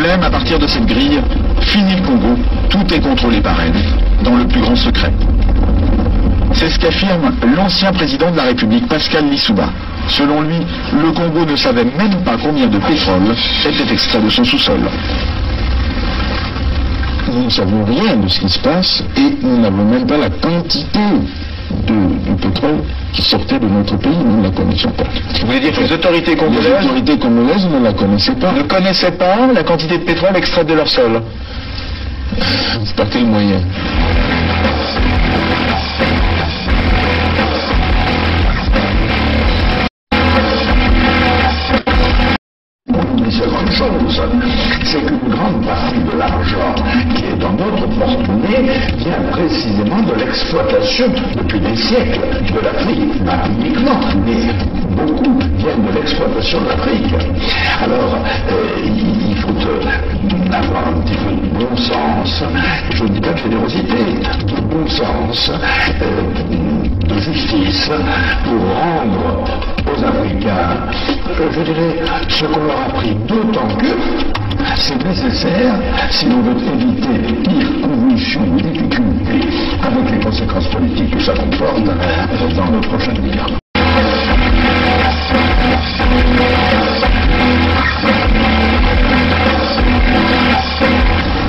problème, à partir de cette grille, fini le Congo, tout est contrôlé par elle, dans le plus grand secret. C'est ce qu'affirme l'ancien président de la République, Pascal Lissouba. Selon lui, le Congo ne savait même pas combien de pétrole était extrait de son sous-sol. Nous ne savons rien de ce qui se passe et nous n'avons même pas la quantité du pétrole qui sortait de notre pays, nous ne la connaissons pas. Vous voulez dire que les autorités congolaises ne la connaissaient pas. Ne connaissaient pas la quantité de pétrole extraite de leur sol? Par quel moyen? Une seconde chose, c'est qu'une grande partie de l'argent qui est dans notre porte-monnaie vient précisément de l'exploitation depuis des siècles de l'Afrique, pas uniquement, mais beaucoup viennent de l'exploitation de l'Afrique. Alors, il faut avoir un petit peu de bon sens, je ne dis pas de générosité, de bon sens, de justice, pour rendre aux Africains, je dirais, ce qu'on leur a pris, d'autant que c'est nécessaire si l'on veut éviter les pires convulsions ou difficultés avec les conséquences politiques que ça comporte dans le prochain avenir.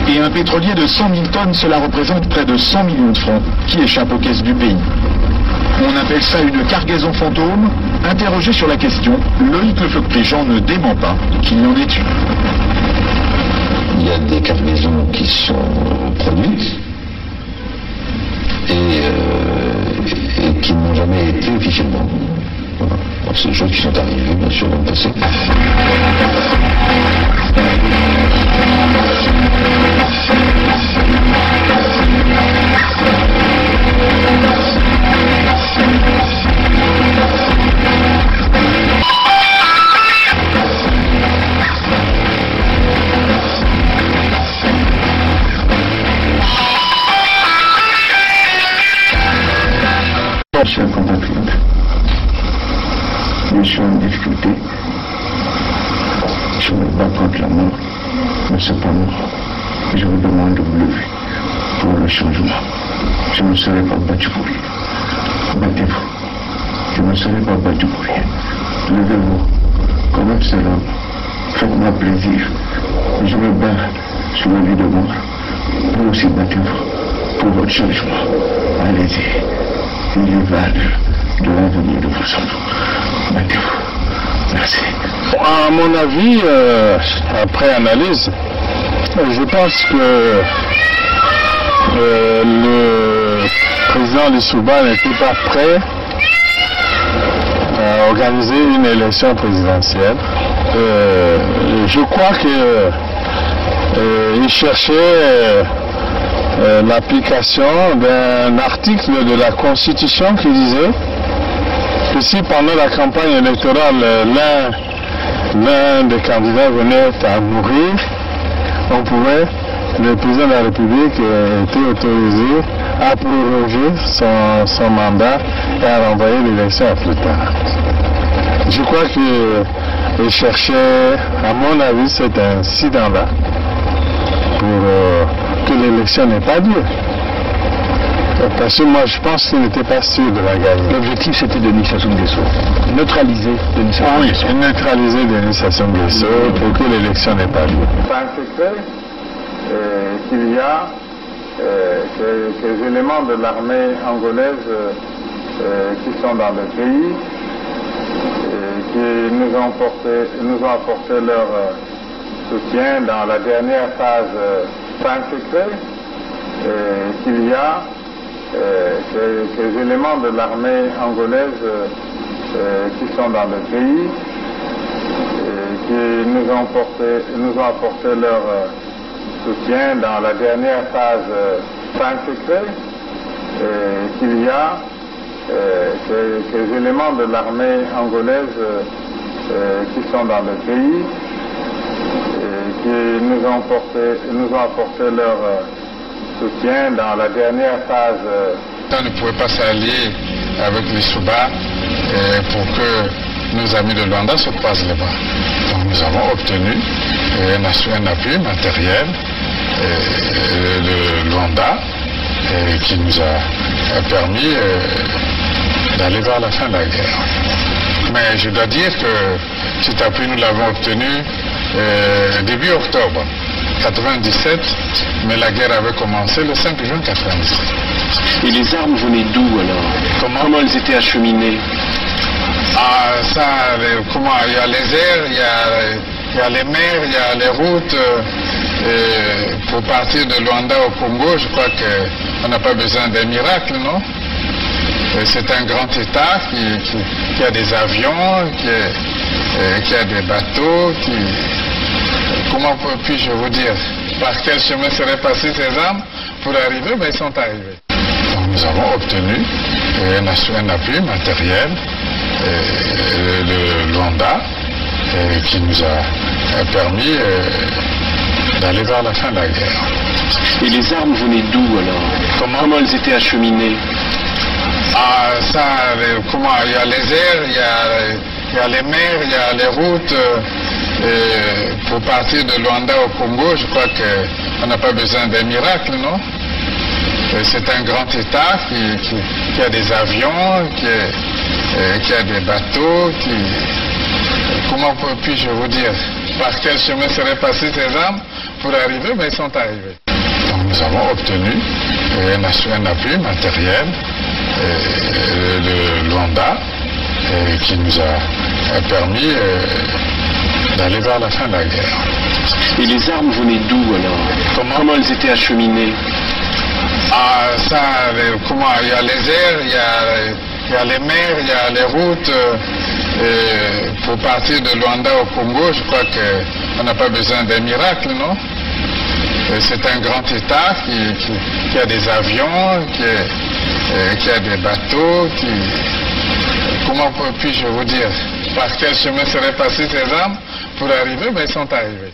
Et un pétrolier de 100 000 tonnes, cela représente près de 100 millions de francs qui échappent aux caisses du pays. On appelle ça une cargaison fantôme. Interrogé sur la question, Loïc Lefebvre-Préjean ne dément pas qu'il y en ait eu. Il y a des cargaisons qui sont produites et qui n'ont jamais été officiellement. Voilà. C'est des choses qui sont arrivées, bien sûr, dans le passé. Chers compatriotes, je suis en difficulté, je me bats contre la mort, mais cependant, je vous demande de vous lever pour le changement. Je ne serai pas battu pour rien. Battez-vous. Je ne serai pas battu pour rien. Levez-vous, comme un seul homme. Faites-moi plaisir. Je me bats sur la vie de mort. Vous aussi battez-vous pour votre changement. Allez-y. Il y va de l'avenir de vos enfants. Battez-vous. Merci. À mon avis, après analyse, je pense que le président Lissouba n'était pas prêt à organiser une élection présidentielle. Je crois qu'il cherchait l'application d'un article de la Constitution qui disait que si pendant la campagne électorale l'un des candidats venait à mourir, le président de la République était autorisé à proroger son mandat et à renvoyer l'élection à plus tard. Je crois qu'il cherchait, à mon avis, cet incident-là pour que l'élection n'ait pas lieu. Parce que moi, je pense qu'il n'était pas sûr de la gagner. L'objectif, c'était Denis Sassou Nguesso. Neutraliser Denis Sassou Nguesso. Oui, neutraliser Denis Sassou Nguesso pour que l'élection n'ait pas lieu. C'est un secret qu'il y a que les éléments de l'armée angolaise qui sont dans le pays, qui nous ont apporté leur soutien dans la dernière phase. C'est un secret qu'il y a que les éléments de l'armée angolaise qui sont dans le pays, qui nous ont apporté leur soutien dans la dernière phase. C'est un secret qu'il y a que les éléments de l'armée angolaise qui sont dans le pays, qui nous ont apporté leur soutien dans la dernière phase. On ne pouvait pas s'allier avec les Souba pour que nos amis de Luanda se croisent les bras. Donc nous avons obtenu un appui matériel de Luanda qui nous a permis d'aller vers la fin de la guerre. Mais je dois dire que cet appui, nous l'avons obtenu début octobre 1997, mais la guerre avait commencé le 5 juin 1997. Et les armes venaient d'où alors? Comment elles étaient acheminées? Il y a les airs, il y a les mers, il y a les routes. Pour partir de Luanda au Congo, je crois qu'on n'a pas besoin d'un miracle, non? C'est un grand État qui a des avions, qui a des bateaux, comment puis-je vous dire? Par quel chemin seraient passées ces armes pour arriver? Ben, ils sont arrivés. Donc nous avons obtenu un appui matériel de Luanda qui nous a permis d'aller vers la fin de la guerre. Et les armes venaient d'où alors? Comment elles étaient acheminées? Il y a les airs, il y a les mers, il y a les routes. Pour partir de Luanda au Congo, je crois qu'on n'a pas besoin d'un miracle, non? C'est un grand État qui a des avions, qui a des bateaux, comment puis-je vous dire? Par quel chemin seraient passées ces armes pour arriver? Ben, ils sont arrivés. Donc nous avons obtenu un appui matériel de Luanda qui nous a permis d'aller vers la fin de la guerre. Et les armes venaient d'où alors? Comment elles étaient acheminées? Il y a les airs, il y a les mers, il y a les routes. Pour partir de Luanda au Congo, je crois qu'on n'a pas besoin d'un miracle, non? C'est un grand État qui a des avions, qui a des bateaux, comment puis-je vous dire? Par quel chemin seraient passées ces armes pour arriver? Ben, ils sont arrivés.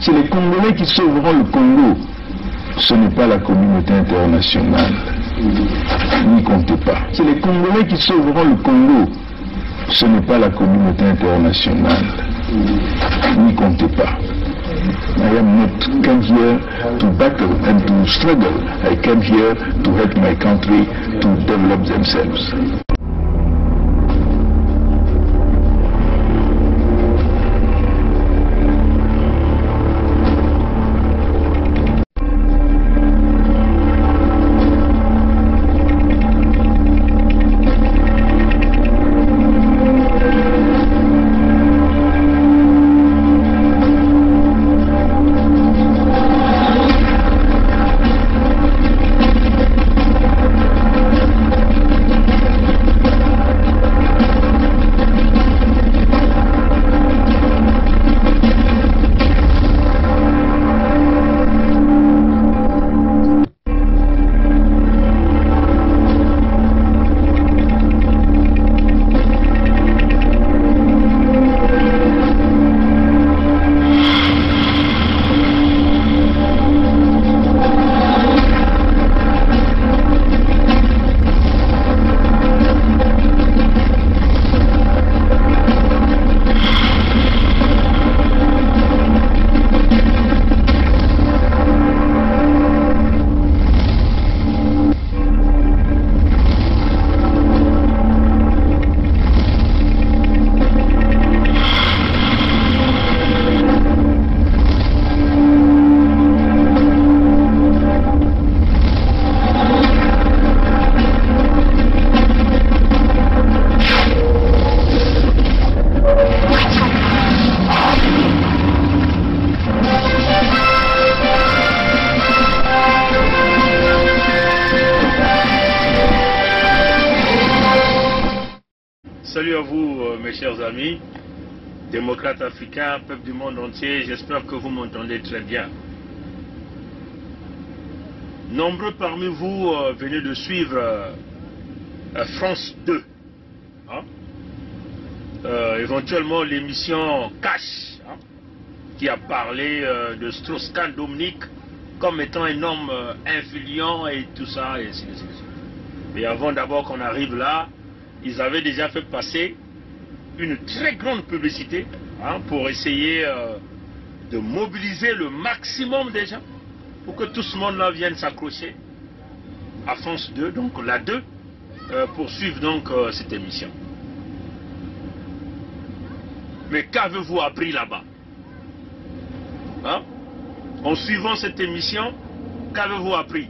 C'est les Congolais qui sauveront le Congo. Ce n'est pas la communauté internationale. N'y comptez pas. C'est les Congolais qui sauveront le Congo. Ce n'est pas la communauté internationale. N'y comptez pas. I am not come here to battle and to struggle. I came here to help my country to develop themselves. Salut à vous, mes chers amis, démocrates africains, peuple du monde entier, j'espère que vous m'entendez très bien. Nombreux parmi vous venez de suivre France 2, hein? Éventuellement l'émission Cash, hein, qui a parlé de Strauss-Kahn Dominique comme étant un homme influent et tout ça, et ainsi de suite. Mais avant d'abord qu'on arrive là, ils avaient déjà fait passer une très grande publicité, hein, pour essayer de mobiliser le maximum des gens pour que tout ce monde-là vienne s'accrocher à France 2, donc la 2, pour suivre donc cette émission. Mais qu'avez-vous appris là-bas, hein? En suivant cette émission, qu'avez-vous appris?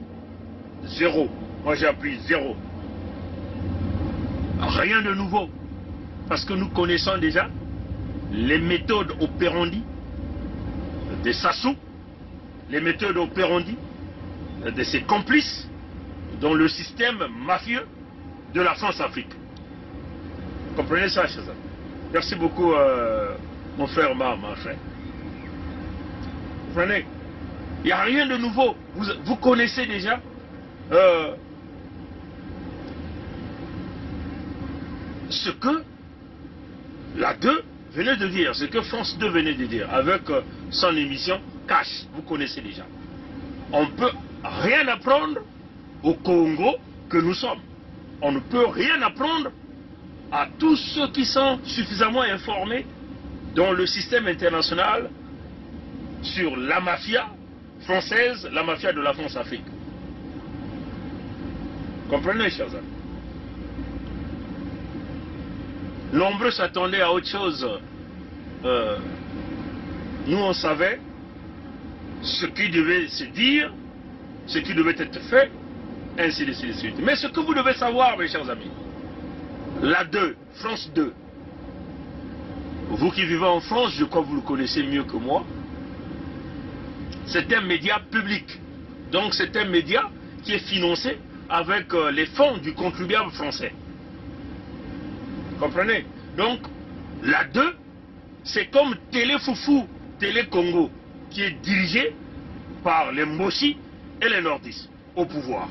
Zéro. Moi j'ai appris zéro. Rien de nouveau. Parce que nous connaissons déjà les méthodes opérandi de Sassou, les méthodes opérandi de ses complices dans le système mafieux de la France-Afrique. Comprenez ça, chers amis? Merci beaucoup, mon frère, ma frère. Vous comprenez? Il n'y a rien de nouveau. Vous connaissez déjà ce que la 2 venait de dire, ce que France 2 venait de dire avec son émission Cash. Vous connaissez déjà. On ne peut rien apprendre au Congo que nous sommes. On ne peut rien apprendre à tous ceux qui sont suffisamment informés dans le système international sur la mafia française, la mafia de la France-Afrique. Comprenez, chers amis? Nombreux s'attendaient à autre chose. Nous, on savait ce qui devait se dire, ce qui devait être fait, ainsi de suite. Mais ce que vous devez savoir, mes chers amis, la 2, France 2, vous qui vivez en France, je crois que vous le connaissez mieux que moi, c'est un média public. Donc c'est un média qui est financé avec les fonds du contribuable français. Comprenez? Donc, la 2, c'est comme Télé Foufou, Télé Congo, qui est dirigé par les Moshi et les Nordistes au pouvoir.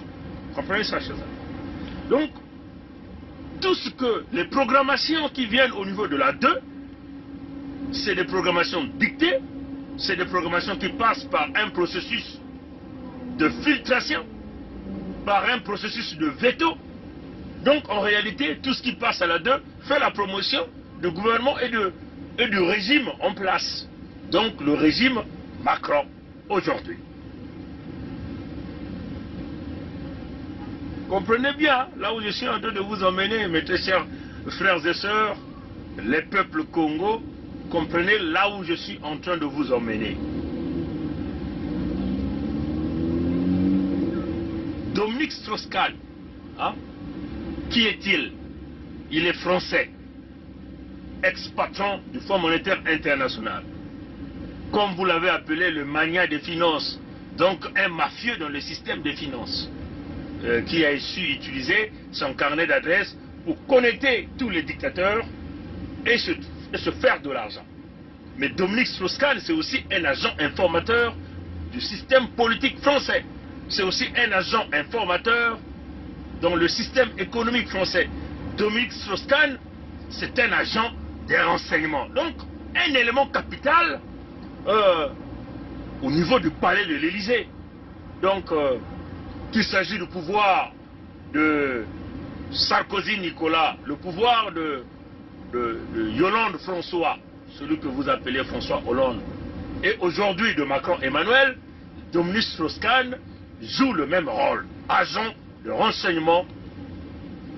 Comprenez ça, chers amis? Donc, tout ce que les programmations qui viennent au niveau de la 2, c'est des programmations dictées, c'est des programmations qui passent par un processus de filtration, par un processus de veto. Donc en réalité, tout ce qui passe à la 2 fait la promotion du gouvernement et du régime en place. Donc le régime Macron aujourd'hui. Comprenez bien, là où je suis en train de vous emmener, mes très chers frères et sœurs, les peuples Congo, comprenez là où je suis en train de vous emmener. Dominique Strauss-Kahn, hein? Qui est-il? Il est français, ex-patron du Fonds monétaire international. Comme vous l'avez appelé, le mania des finances, donc un mafieux dans le système des finances, qui a su utiliser son carnet d'adresses pour connecter tous les dictateurs et se faire de l'argent. Mais Dominique Strauss-Kahn, c'est aussi un agent informateur du système politique français. C'est aussi un agent informateur dans le système économique français. Dominique Strauss-Kahn, c'est un agent des renseignements. Donc, un élément capital au niveau du palais de l'Élysée. Donc, qu'il s'agit du pouvoir de Sarkozy Nicolas, le pouvoir de Yolande François, celui que vous appelez François Hollande, et aujourd'hui de Macron Emmanuel, Dominique Strauss-Kahn joue le même rôle, agent de renseignement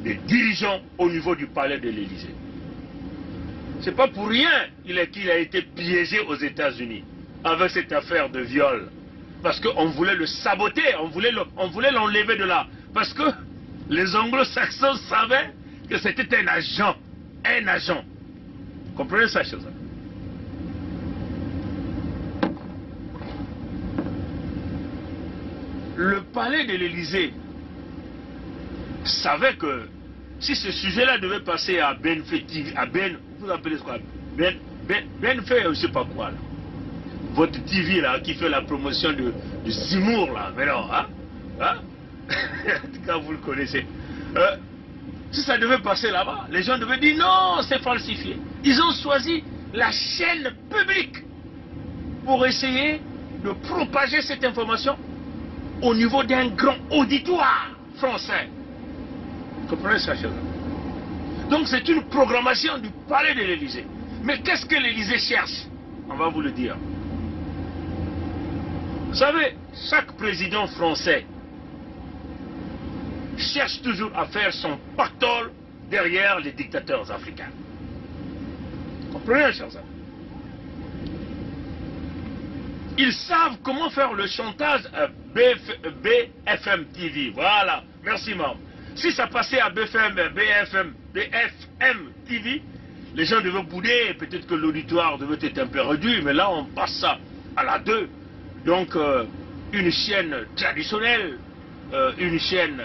des dirigeants au niveau du palais de l'Élysée. C'est pas pour rien qu'il a été piégé aux États-Unis avec cette affaire de viol. Parce qu'on voulait le saboter, on voulait l'enlever de là. Parce que les anglo-saxons savaient que c'était un agent. Un agent. Comprenez ça, chers amis? Le palais de l'Élysée savait que si ce sujet-là devait passer à Benfait TV, à Ben, vous appelez quoi? Benfait, je ne sais pas quoi là. Votre TV là, qui fait la promotion de Zemmour là, mais non, hein? En tout cas, vous le connaissez. Si ça devait passer là-bas, les gens devaient dire non, c'est falsifié. Ils ont choisi la chaîne publique pour essayer de propager cette information au niveau d'un grand auditoire français. Vous comprenez ça, cher? Donc c'est une programmation du palais de l'Élysée. Mais qu'est-ce que l'Élysée cherche? On va vous le dire. Vous savez, chaque président français cherche toujours à faire son pactole derrière les dictateurs africains. Vous comprenez, chers amis? Ils savent comment faire le chantage à BFM TV. Voilà, merci maman. Si ça passait à BFM TV, les gens devaient bouder, peut-être que l'auditoire devait être un peu réduit, mais là on passe ça à la 2. Donc une chaîne traditionnelle, une chaîne,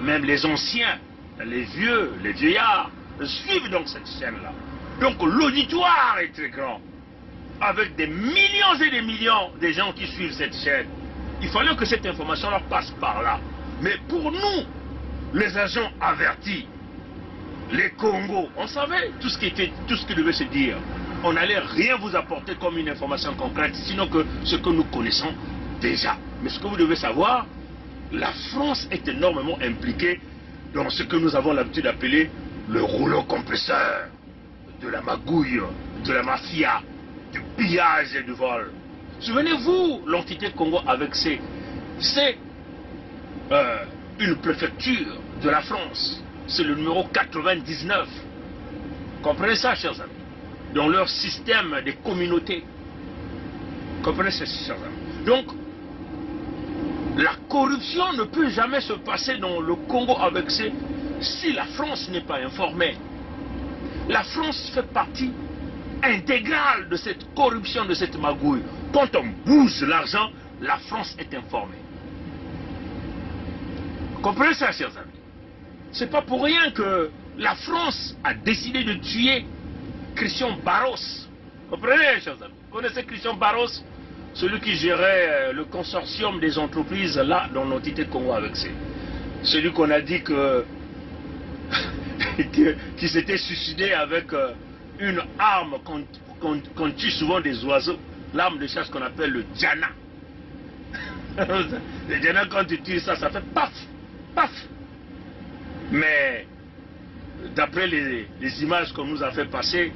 même les anciens, les vieux, les vieillards, suivent donc cette chaîne-là. Donc l'auditoire est très grand, avec des millions et des millions de gens qui suivent cette chaîne. Il fallait que cette information-là passe par là. Mais pour nous, les agents avertis, les Congos, on savait tout ce qui devait se dire. On n'allait rien vous apporter comme une information concrète, sinon que ce que nous connaissons déjà. Mais ce que vous devez savoir, la France est énormément impliquée dans ce que nous avons l'habitude d'appeler le rouleau compresseur, de la magouille, de la mafia, du pillage et du vol. Souvenez-vous, l'entité Congo avec c'est une préfecture de la France. C'est le numéro 99. Comprenez ça, chers amis? Dans leur système des communautés. Comprenez ça, chers amis? Donc, la corruption ne peut jamais se passer dans le Congo avec ces si la France n'est pas informée. La France fait partie intégrale de cette corruption, de cette magouille. Quand on bouge l'argent, la France est informée. Comprenez ça, chers amis? C'est pas pour rien que la France a décidé de tuer Christian Barros. Comprenez, chers amis? Vous connaissez Christian Barros? Celui qui gérait le consortium des entreprises là dans l'entité Congo avec C. Celui qu'on a dit que qui s'était suicidé avec une arme qu'on tue souvent des oiseaux, l'arme de chasse qu'on appelle le Djana. Le Djana, quand tu tires ça, ça fait paf, paf. Mais d'après les images qu'on nous a fait passer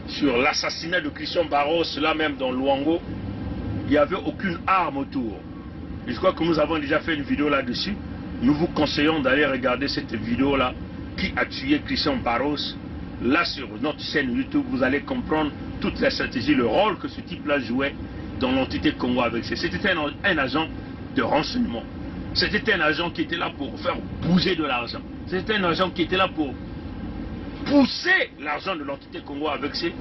sur l'assassinat de Christian Barros, là même dans Luango, il n'y avait aucune arme autour. Et je crois que nous avons déjà fait une vidéo là-dessus. Nous vous conseillons d'aller regarder cette vidéo-là, qui a tué Christian Barros. Là sur notre chaîne YouTube, vous allez comprendre toute la stratégie, le rôle que ce type-là jouait dans l'entité Congo avec C. C'était un agent de renseignement. C'était un agent qui était là pour faire bouger de l'argent. C'était un agent qui était là pour pousser l'argent de l'entité Congo avec C,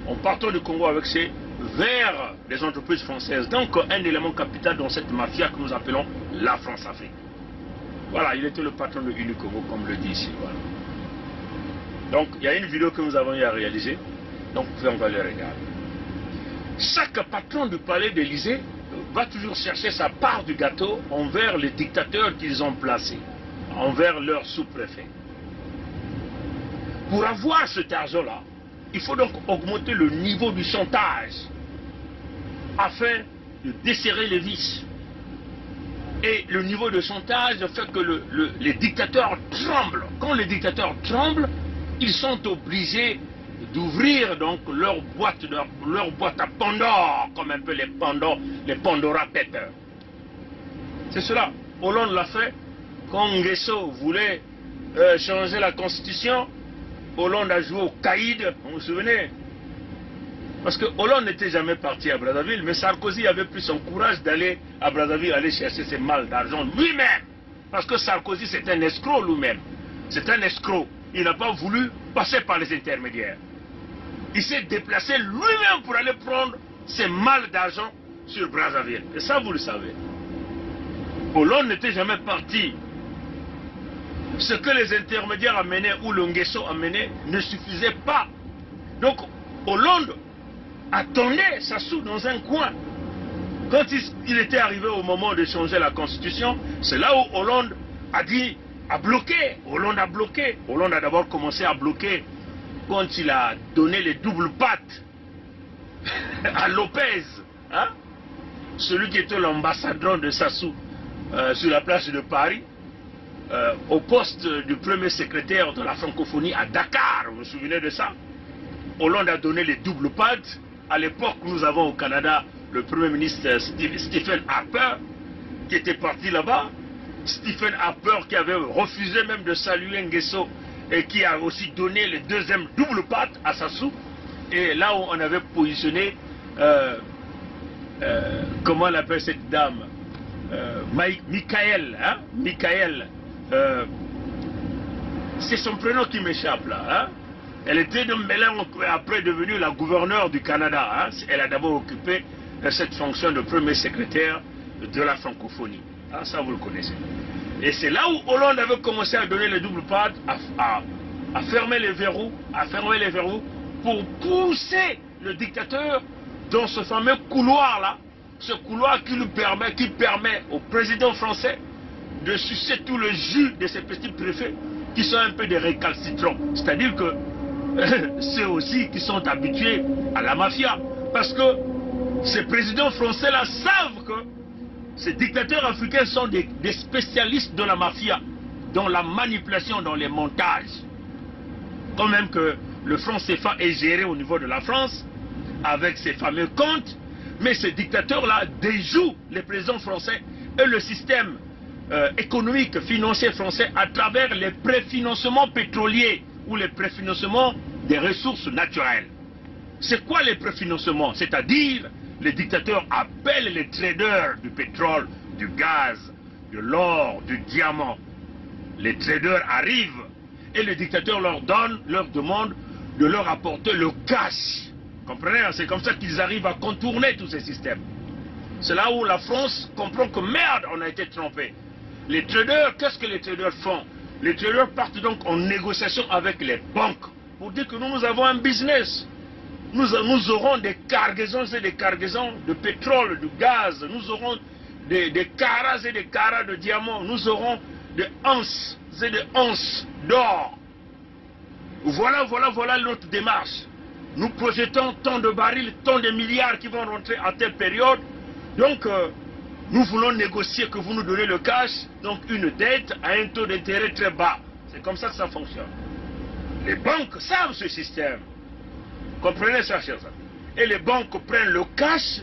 en partant du Congo avec C, vers les entreprises françaises. Donc un élément capital dans cette mafia que nous appelons la France-Afrique. Voilà, il était le patron de Unicongo, comme le dit ici. Voilà. Donc il y a une vidéo que nous avons eu à réaliser. Donc on va le regarder. Chaque patron du palais d'Élysée va toujours chercher sa part du gâteau envers les dictateurs qu'ils ont placés, envers leurs sous-préfets. Pour avoir cet argent-là, il faut donc augmenter le niveau du chantage afin de desserrer les vis. Et le niveau de chantage fait que les dictateurs tremblent. Quand les dictateurs tremblent, ils sont obligés d'ouvrir donc leur boîte à Pandore, comme un peu les Pandora Papers. C'est cela. Hollande l'a fait. Quand Nguesso voulait changer la constitution, Hollande a joué au caïd, vous vous souvenez? Parce que Hollande n'était jamais parti à Brazzaville, mais Sarkozy avait pris son courage d'aller à Brazzaville, aller chercher ses malles d'argent lui-même. Parce que Sarkozy, c'est un escroc lui-même. C'est un escroc. Il n'a pas voulu passer par les intermédiaires. Il s'est déplacé lui-même pour aller prendre ses malles d'argent sur Brazzaville. Et ça, vous le savez. Hollande n'était jamais parti ce que les intermédiaires amenaient ou le Nguesso amenait ne suffisait pas. Donc Hollande attendait Sassou dans un coin. Quand il était arrivé au moment de changer la constitution, c'est là où Hollande a dit, a bloqué. Hollande a bloqué. Hollande a d'abord commencé à bloquer quand il a donné les doubles pattes à Lopez, hein? Celui qui était l'ambassadeur de Sassou sur la place de Paris, au poste du premier secrétaire de la francophonie à Dakar. Vous vous souvenez de ça? Hollande a donné les doubles pattes. À l'époque, nous avons au Canada le premier ministre Stephen Harper qui était parti là-bas. Stephen Harper qui avait refusé même de saluer Nguesso et qui a aussi donné le deuxième double patte à Sassou. Et là où on avait positionné, comment on appelle cette dame, Michael, hein? Michael, c'est son prénom qui m'échappe là, hein? Elle était après devenue la gouverneure du Canada, hein? Elle a d'abord occupé cette fonction de premier secrétaire de la francophonie, hein? Ça vous le connaissez. Et c'est là où Hollande avait commencé à donner les doubles pattes, à fermer les verrous, pour pousser le dictateur dans ce fameux couloir-là, ce couloir qui permet au président français de sucer tout le jus de ces petits préfets qui sont un peu des récalcitrants. C'est-à-dire que ceux aussi qui sont habitués à la mafia. Parce que ces présidents français-là savent que ces dictateurs africains sont des spécialistes de la mafia, dans la manipulation, dans les montages. Quand même que le franc CFA est géré au niveau de la France, avec ses fameux comptes, mais ces dictateurs-là déjouent les présidents français et le système économique, financier français à travers les préfinancements pétroliers ou les préfinancements des ressources naturelles. C'est quoi les préfinancements? C'est-à-dire, les dictateurs appellent les traders du pétrole, du gaz, de l'or, du diamant. Les traders arrivent et le dictateur leur demande de leur apporter le cash. Comprenez? C'est comme ça qu'ils arrivent à contourner tous ces systèmes. C'est là où la France comprend que merde, on a été trompé. Les traders, qu'est-ce que les traders font? Les traders partent donc en négociation avec les banques pour dire que nous avons un business. Nous aurons des cargaisons et des cargaisons de pétrole, de gaz. Nous aurons des carats et des carats de diamants. Nous aurons des onces et des onces d'or. Voilà notre démarche. Nous projetons tant de barils, tant de milliards qui vont rentrer à telle période. Donc, nous voulons négocier que vous nous donnez le cash, donc une dette à un taux d'intérêt très bas. C'est comme ça que ça fonctionne. Les banques savent ce système. Comprenez ça, chers amis. Et les banques prennent le cash,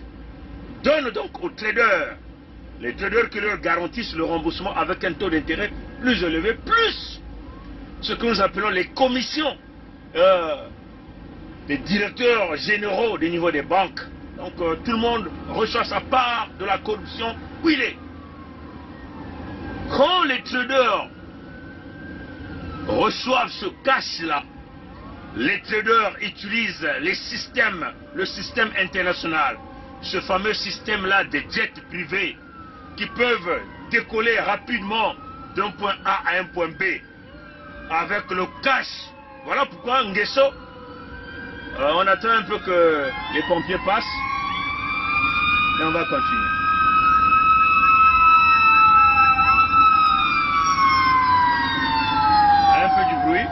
donnent donc aux traders. Les traders qui leur garantissent le remboursement avec un taux d'intérêt plus élevé, plus ce que nous appelons les commissions des directeurs généraux du niveau des banques. Donc tout le monde reçoit sa part de la corruption où il est. Quand les traders reçoivent ce cash-là, les traders utilisent le système international, ce fameux système-là des jets privés qui peuvent décoller rapidement d'un point A à un point B avec le cash. Voilà pourquoi Nguesso, on attend un peu que les pompiers passent et on va continuer. Un peu du bruit.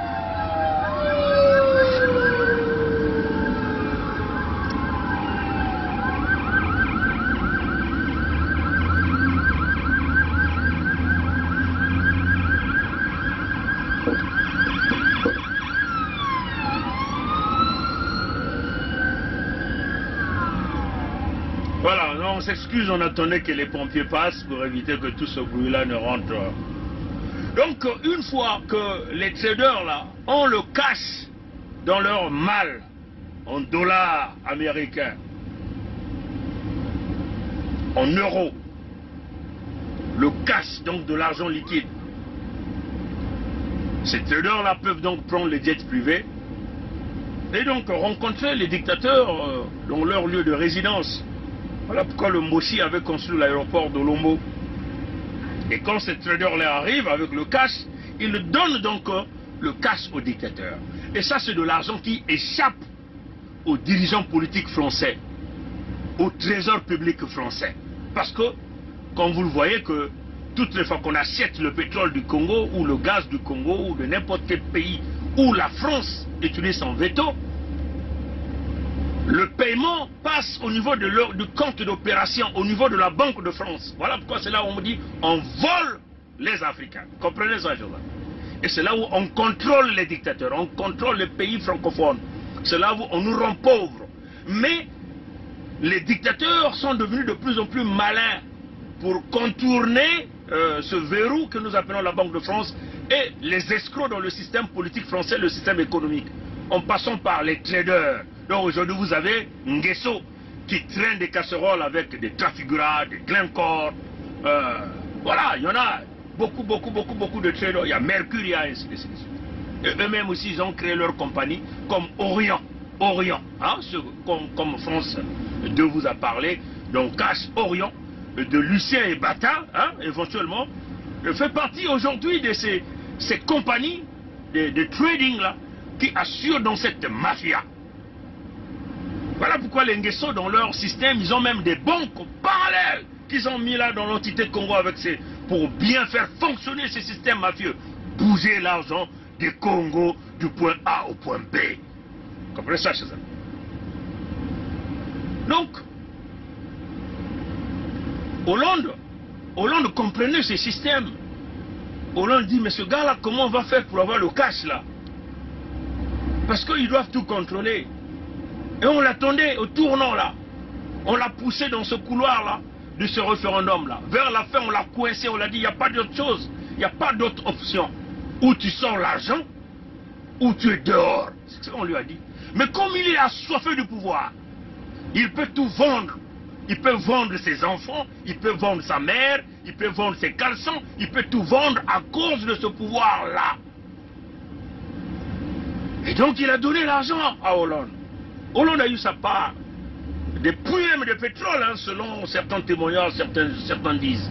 Voilà, on s'excuse, on attendait que les pompiers passent pour éviter que tout ce bruit-là ne rentre. Donc, une fois que les traders là ont le cash dans leur malle en dollars américains, en euros, le cash donc de l'argent liquide, ces traders là peuvent donc prendre les jets privés et donc rencontrer les dictateurs dans leur lieu de résidence. Voilà pourquoi le Mossi avait construit l'aéroport de Lombo. Et quand ces traders-là arrivent avec le cash, il donne donc le cash aux dictateurs. Et ça, c'est de l'argent qui échappe aux dirigeants politiques français, au trésor public français. Parce que, comme vous le voyez, que toutes les fois qu'on achète le pétrole du Congo ou le gaz du Congo ou de n'importe quel pays où la France utilise son veto, le paiement passe au niveau du compte d'opération, au niveau de la Banque de France. Voilà pourquoi c'est là où on dit on vole les Africains. Comprenez ça, Joseph? Et c'est là où on contrôle les dictateurs, on contrôle les pays francophones. C'est là où on nous rend pauvres. Mais les dictateurs sont devenus de plus en plus malins pour contourner ce verrou que nous appelons la Banque de France et les escrocs dans le système politique français, le système économique, en passant par les traders. Donc aujourd'hui vous avez Nguesso qui traîne des casseroles avec des Trafigura, des Glencore. Voilà, il y en a beaucoup de traders. Il y a Mercury, ainsi de suite. Et eux-mêmes aussi, ils ont créé leur compagnie comme Orient, hein, comme France 2 vous a parlé, donc Cash Orient, de Lucien et Bata, hein, éventuellement, fait partie aujourd'hui de ces compagnies de trading là, qui assurent dans cette mafia. Voilà pourquoi les Nguesso, dans leur système, ils ont même des banques parallèles qu'ils ont mis là dans l'entité Congo pour bien faire fonctionner ce système mafieux. Bouger l'argent du Congo du point A au point B. Vous comprenez ça, chers amis? Donc, Hollande comprenait ce système. Hollande dit, mais ce gars-là, comment on va faire pour avoir le cash là? Parce qu'ils doivent tout contrôler. Et on l'attendait au tournant là. On l'a poussé dans ce couloir là, de ce référendum là. Vers la fin, on l'a coincé, on l'a dit, il n'y a pas d'autre chose. Il n'y a pas d'autre option. Ou tu sors l'argent, ou tu es dehors. C'est ce qu'on lui a dit. Mais comme il est assoiffé du pouvoir, il peut tout vendre. Il peut vendre ses enfants, il peut vendre sa mère, il peut vendre ses caleçons, il peut tout vendre à cause de ce pouvoir-là. Et donc il a donné l'argent à Hollande. Hollande a eu sa part des puits de pétrole, hein, selon certains témoignages, certains disent.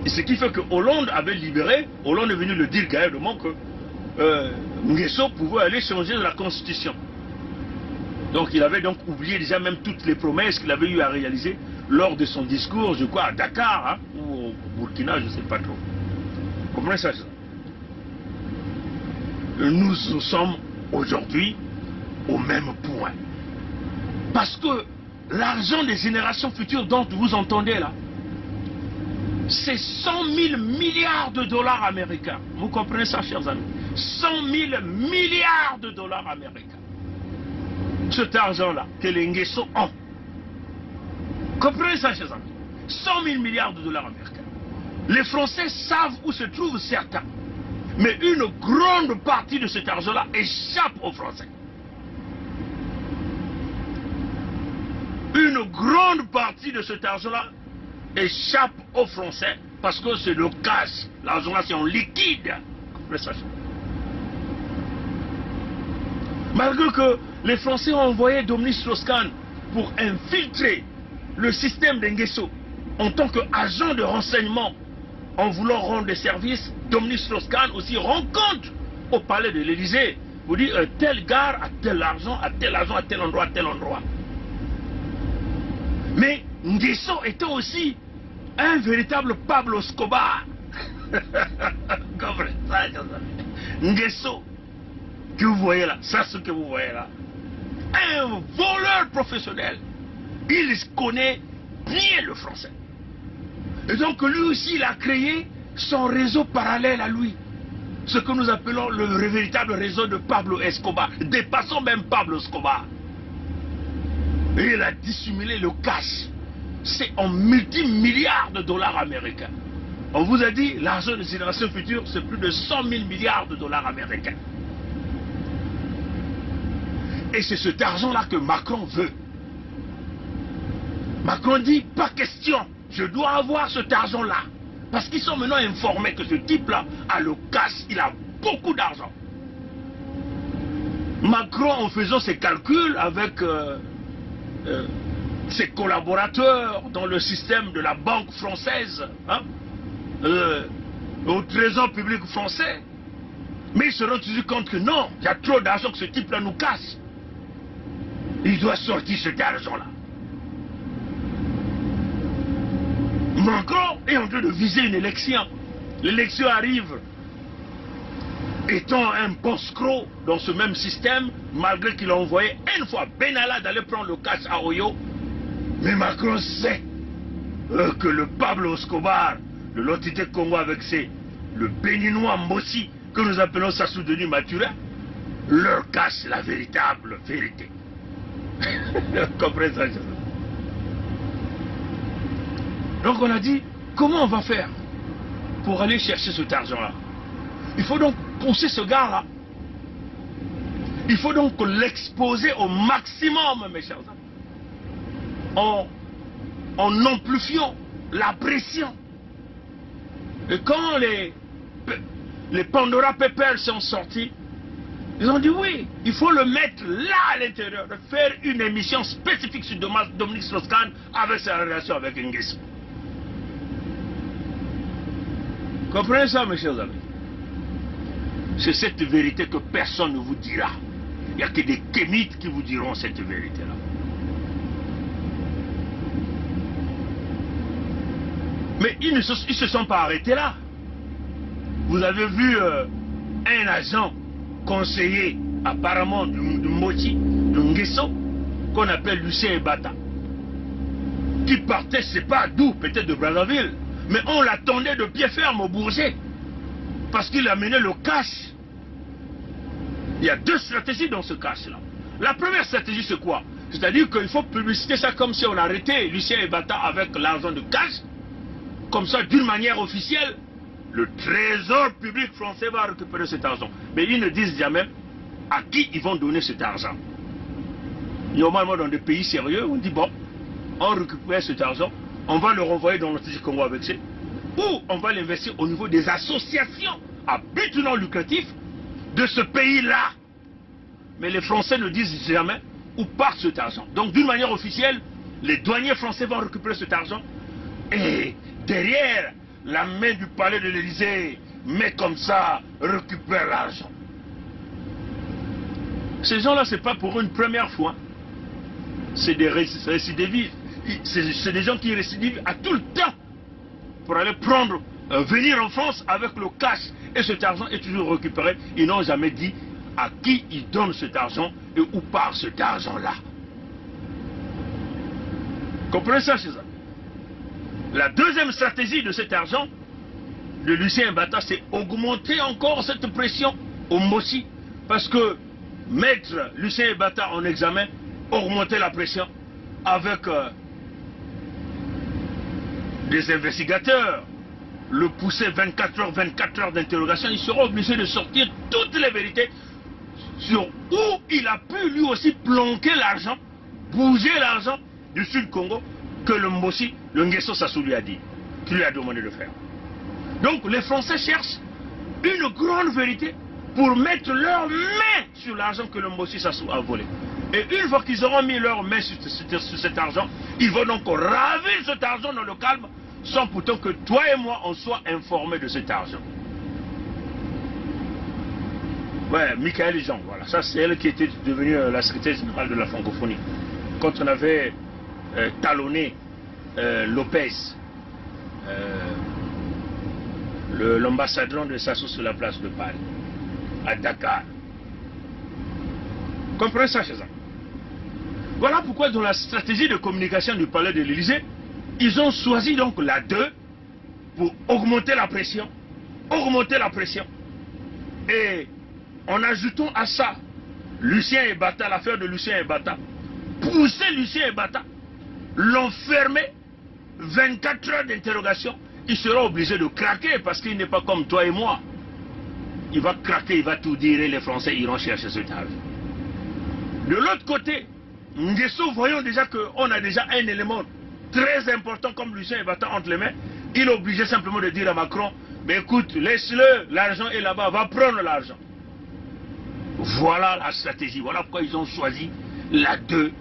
Et ce qui fait que Hollande avait libéré, Hollande est venu le dire carrément que Nguesso pouvait aller changer la constitution. Donc il avait donc oublié déjà même toutes les promesses qu'il avait eu à réaliser lors de son discours, je crois, à Dakar, hein, ou au Burkina, je ne sais pas trop. Vous comprenez ça? Nous sommes aujourd'hui au même point. Parce que l'argent des générations futures dont vous entendez là, c'est 100 000 milliards de dollars américains. Vous comprenez ça, chers amis? 100 000 milliards de dollars américains. Cet argent-là que les Nguesso ont. Comprenez ça, chers amis? 100 000 milliards de dollars américains. Les Français savent où se trouvent certains. Mais une grande partie de cet argent-là échappe aux Français. Une grande partie de cet argent-là échappe aux Français parce que c'est le cash. L'argent-là, c'est en liquide. Comprenez ça? Malgré que les Français ont envoyé Dominique Strauss-Kahn pour infiltrer le système de Nguesso en tant qu'agent de renseignement en voulant rendre des services, Dominique Strauss-Kahn aussi rencontre au palais de l'Élysée. Vous dites, tel gare a tel argent, à tel endroit, à tel endroit. Mais Nguesso était aussi un véritable Pablo Escobar. Comprenez ça, Nguesso, que vous voyez là, ça ce que vous voyez là, un voleur professionnel, il connaît bien le français. Et donc lui aussi, il a créé son réseau parallèle à lui. Ce que nous appelons le véritable réseau de Pablo Escobar, dépassant même Pablo Escobar. Et il a dissimulé le cash. C'est en multimilliards de dollars américains. On vous a dit, l'argent des générations futures, c'est plus de 100 000 milliards de dollars américains. Et c'est cet argent-là que Macron veut. Macron dit, pas question, je dois avoir cet argent-là. Parce qu'ils sont maintenant informés que ce type-là a le cash, il a beaucoup d'argent. Macron, en faisant ses calculs avec ses collaborateurs dans le système de la banque française, hein, au trésor public français, Mais ils se rendent toujours compte que non, il y a trop d'argent que ce type-là nous casse. Il doit sortir cet argent-là. Macron est en train de viser une élection. L'élection arrive. Étant un post-croc dans ce même système, malgré qu'il a envoyé une fois Benalla d'aller prendre le cash à Oyo, mais Macron sait que le Pablo Escobar, de l'entité Congo avec le béninois Mbossi, que nous appelons Sassou Denis Maturin, leur cache la véritable vérité. Comprenez ça? Donc on a dit, comment on va faire pour aller chercher cet argent-là? Il faut donc pousser ce gars-là. Il faut donc l'exposer au maximum, mes chers amis. En amplifiant la pression. Et quand les Pandora Papers sont sortis, ils ont dit oui, il faut le mettre là à l'intérieur, faire une émission spécifique sur Dominique Strauss-Kahn avec sa relation avec Nguesso. Comprenez ça, mes chers amis? C'est cette vérité que personne ne vous dira. Il n'y a que des kémites qui vous diront cette vérité-là. Mais ils ne se sont pas arrêtés là. Vous avez vu un agent conseiller apparemment de Moti, de Nguesso, qu'on appelle Lucien Ebata, qui partait, je ne sais pas d'où, peut-être de Brazzaville, mais on l'attendait de pied ferme au Bourget, parce qu'il a mené le cash. Il y a deux stratégies dans ce cash-là. La première stratégie, c'est quoi? C'est-à-dire qu'il faut publiciter ça comme si on arrêtait Lucien Ebata avec l'argent de cash. Comme ça, d'une manière officielle, le trésor public français va récupérer cet argent. Mais ils ne disent jamais à qui ils vont donner cet argent. Normalement, dans des pays sérieux, on dit bon, on récupère cet argent, on va le renvoyer dans notre Congo avec ça, ou on va l'investir au niveau des associations à but non lucratif de ce pays-là. Mais les Français ne disent jamais où part cet argent. Donc, d'une manière officielle, les douaniers français vont récupérer cet argent. Et derrière, la main du palais de l'Élysée met comme ça, récupère l'argent. Ces gens-là, ce n'est pas pour une première fois. C'est des récidivistes. C'est des gens qui récidivent à tout le temps pour aller prendre, venir en France avec le cash. Et cet argent est toujours récupéré. Ils n'ont jamais dit à qui ils donnent cet argent et où part cet argent-là. Comprenez ça, chez eux? La deuxième stratégie de cet argent de Lucien Ebata, c'est augmenter encore cette pression au Mossi. Parce que mettre Lucien Ebata en examen, augmenter la pression avec des investigateurs, le pousser 24 heures d'interrogation, il sera obligé de sortir toutes les vérités sur où il a pu lui aussi planquer l'argent, bouger l'argent du Sud Congo que le Mossi, le Nguesso Sassou lui a dit, qui lui a demandé de faire. Donc les Français cherchent une grande vérité pour mettre leurs mains sur l'argent que le Mossi Sassou a volé. Et une fois qu'ils auront mis leurs mains sur cet argent, ils vont donc raver cet argent dans le calme, sans pourtant que toi et moi on soit informés de cet argent. Ouais, Michael Jean, voilà, ça c'est elle qui était devenue la secrétaire générale de la francophonie. Quand on avait talonné Lopez, l'ambassadeur de Sassou sur la place de Paris, à Dakar. Comprenez ça, chez eux? Voilà pourquoi dans la stratégie de communication du palais de l'Élysée, ils ont choisi donc la 2 pour augmenter la pression. Et en ajoutant à ça Lucien Ebata, l'affaire de Lucien Ebata, pousser Lucien Ebata, l'enfermer, 24 heures d'interrogation, il sera obligé de craquer parce qu'il n'est pas comme toi et moi. Il va craquer, il va tout dire et les Français iront chercher cet argent. De l'autre côté, Nguesso, voyons déjà qu'on a déjà un élément très important comme Lucien Ebata entre les mains. Il est obligé simplement de dire à Macron, mais écoute, laisse-le, l'argent est là-bas, va prendre l'argent. Voilà la stratégie, voilà pourquoi ils ont choisi la 2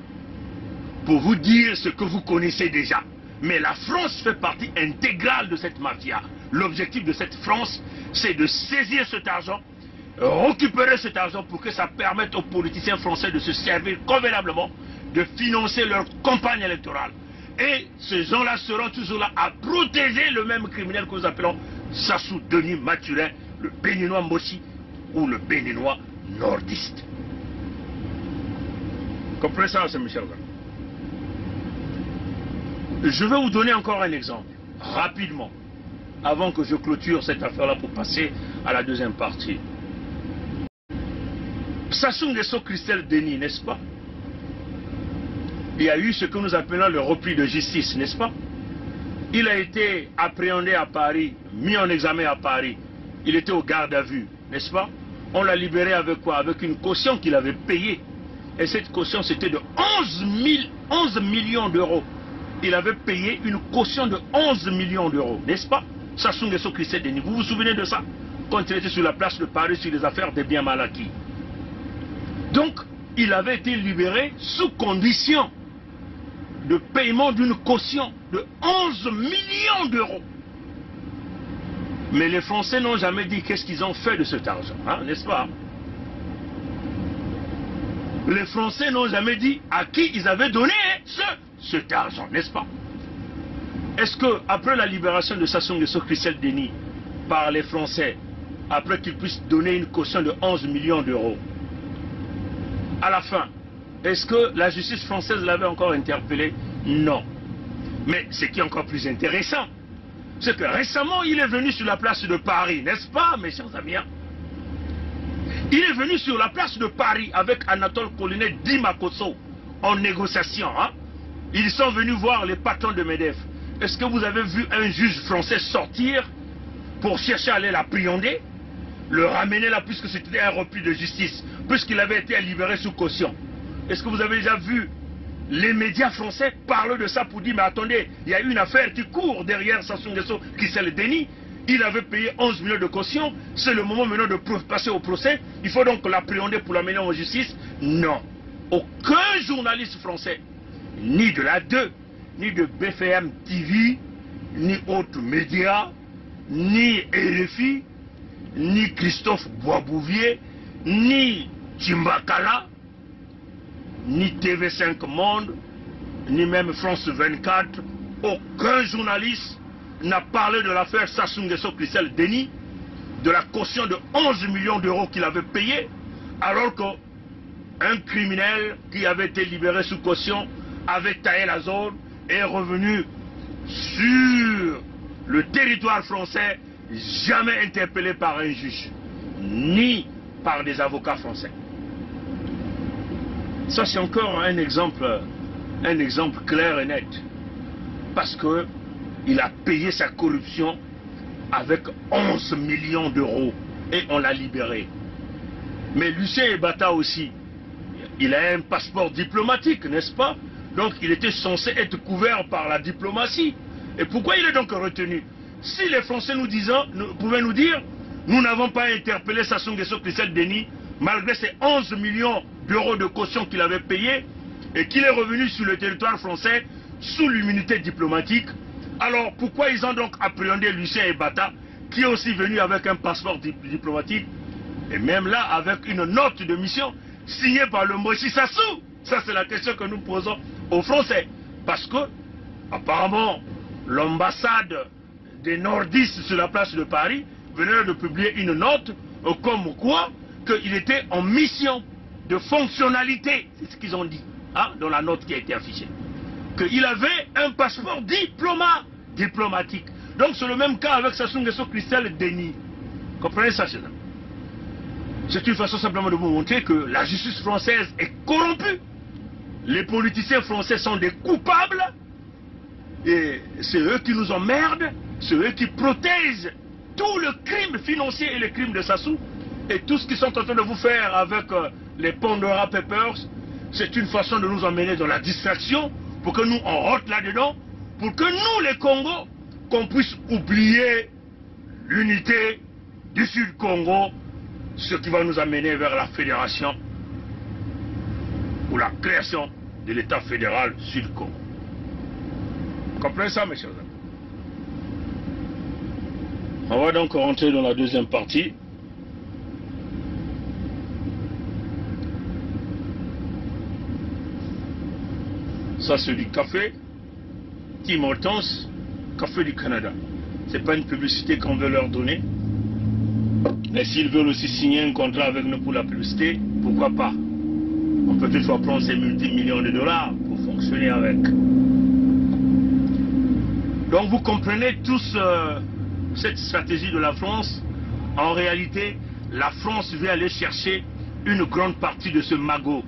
pour vous dire ce que vous connaissez déjà. Mais la France fait partie intégrale de cette mafia. L'objectif de cette France, c'est de saisir cet argent récupérer cet argent pour que ça permette aux politiciens français de se servir convenablement, de financer leur campagne électorale. Et ces gens-là seront toujours là à protéger le même criminel que nous appelons Sassou Denis Mathurin, le béninois Mossi ou le béninois nordiste. Comprenez ça, c'est Michel Gall. Je vais vous donner encore un exemple, rapidement, avant que je clôture cette affaire-là pour passer à la deuxième partie. Sassou Nguesso Christelle Denis, n'est-ce pas? Il y a eu ce que nous appelons le repli de justice, n'est-ce pas? Il a été appréhendé à Paris, mis en examen à Paris. Il était au garde à vue, n'est-ce pas? On l'a libéré avec quoi? Avec une caution qu'il avait payée. Et cette caution, c'était de 11 millions d'euros. Il avait payé une caution de 11 millions d'euros, n'est-ce pas? Sassou Nguesso Christelle Denis, vous vous souvenez de ça? Quand il était sur la place de Paris sur les affaires des biens mal acquis. Donc, il avait été libéré sous condition de paiement d'une caution de 11 millions d'euros. Mais les Français n'ont jamais dit qu'est-ce qu'ils ont fait de cet argent, hein, n'est-ce pas? Les Français n'ont jamais dit à qui ils avaient donné cet argent, n'est-ce pas? Est-ce que après la libération de Sassou Nguesso Christelle Denis par les Français, après qu'ils puissent donner une caution de 11 millions d'euros, à la fin, est-ce que la justice française l'avait encore interpellé? Non. Mais ce qui est encore plus intéressant, c'est que récemment, il est venu sur la place de Paris, n'est-ce pas, mes chers amis? Il est venu sur la place de Paris avec Anatole Collinet Dimakoso en négociation. Hein? Ils sont venus voir les patrons de MEDEF. Est-ce que vous avez vu un juge français sortir pour chercher à aller l'appréhender, le ramener là, puisque c'était un repli de justice, puisqu'il avait été libéré sous caution? Est-ce que vous avez déjà vu les médias français parler de ça pour dire, mais attendez, il y a une affaire qui court derrière Sassou Nguesso Christelle Denis, il avait payé 11 millions de caution, c'est le moment maintenant de passer au procès, il faut donc l'appréhender pour l'amener en justice? Non. Aucun journaliste français, ni de la 2, ni de BFM TV, ni autres médias, ni RFI, ni Christophe Boisbouvier, ni Chimbakala, ni TV5 Monde, ni même France 24, aucun journaliste n'a parlé de l'affaire Sassou Nguesso Christelle Denis, de la caution de 11 millions d'euros qu'il avait payé, alors qu'un criminel qui avait été libéré sous caution avait taillé la zone et est revenu sur le territoire français, jamais interpellé par un juge, ni par des avocats français. Ça, c'est encore un exemple clair et net. Parce qu'il a payé sa corruption avec 11 millions d'euros et on l'a libéré. Mais Lucien Ebata aussi, il a un passeport diplomatique, n'est-ce pas? Donc il était censé être couvert par la diplomatie. Et pourquoi il est donc retenu? Si les Français pouvaient nous dire, nous n'avons pas interpellé Sassou Nguesso Christelle Denis, malgré ces 11 millions d'euros de caution qu'il avait payé, et qu'il est revenu sur le territoire français sous l'immunité diplomatique, alors pourquoi ils ont donc appréhendé Lucien Ebata, qui est aussi venu avec un passeport diplomatique, et même là avec une note de mission signée par le Mossi Sassou? Ça, c'est la question que nous posons aux Français. Parce que, apparemment, l'ambassade des nordistes sur la place de Paris venait de publier une note comme quoi qu'il était en mission de fonctionnalité. C'est ce qu'ils ont dit, hein, dans la note qui a été affichée. Qu'il avait un passeport diplomatique. Donc c'est le même cas avec Sassou Nguesso Christelle Denis. Comprenez ça, chez nous? C'est une façon simplement de vous montrer que la justice française est corrompue. Les politiciens français sont des coupables. Et c'est eux qui nous emmerdent. C'est eux qui protègent tout le crime financier et le crime de Sassou. Et tout ce qu'ils sont en train de vous faire avec les Pandora Papers, c'est une façon de nous emmener dans la distraction pour que nous on rentre là-dedans, pour que nous les Congos, qu'on puisse oublier l'unité du Sud-Congo, ce qui va nous amener vers la fédération ou la création de l'État fédéral Sud-Congo. Vous comprenez ça, mes chers amis? On va donc rentrer dans la deuxième partie. Ça c'est du café. Tim Hortons, café du Canada. C'est pas une publicité qu'on veut leur donner. Mais s'ils veulent aussi signer un contrat avec nous pour la publicité, pourquoi pas? On peut toutefois prendre ces multimillions de dollars pour fonctionner avec. Donc vous comprenez tous cette stratégie de la France. En réalité, la France veut aller chercher une grande partie de ce magot.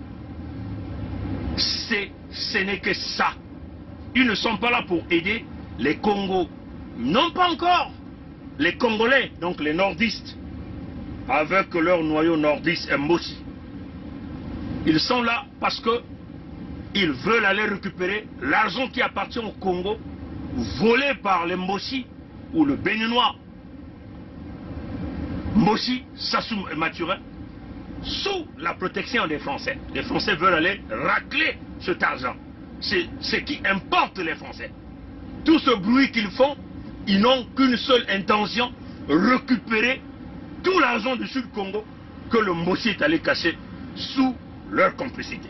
Ce n'est que ça. Ils ne sont pas là pour aider les Congos. Non, pas encore. Les Congolais, donc les nordistes, avec leur noyau nordiste Mbosi. Ils sont là parce que ils veulent aller récupérer l'argent qui appartient au Congo, volé par les Mbosi ou le Béninois. Mbosi, Sassou et Mathurin, sous la protection des Français. Les Français veulent aller racler cet argent. C'est ce qui importe les Français. Tout ce bruit qu'ils font, ils n'ont qu'une seule intention, récupérer tout l'argent du Sud-Congo que le Mbosi est allé cacher sous leur complicité.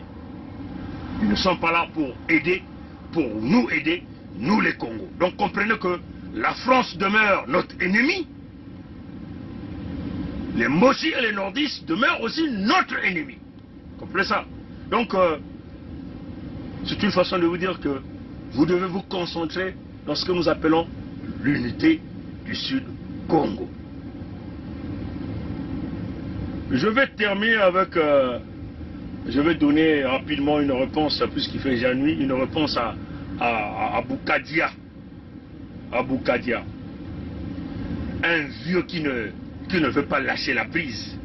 Ils ne sont pas là pour aider, pour nous aider, nous les Congos. Donc comprenez que la France demeure notre ennemi. Les Mbosi et les nordistes demeurent aussi notre ennemi. Comprenez ça? Donc, c'est une façon de vous dire que vous devez vous concentrer dans ce que nous appelons l'unité du Sud-Congo. Je vais terminer avec... je vais donner rapidement une réponse, puisqu'il fait déjà nuit, une réponse à Boukadia. À Boukadia. Un vieux qui ne veut pas lâcher la prise.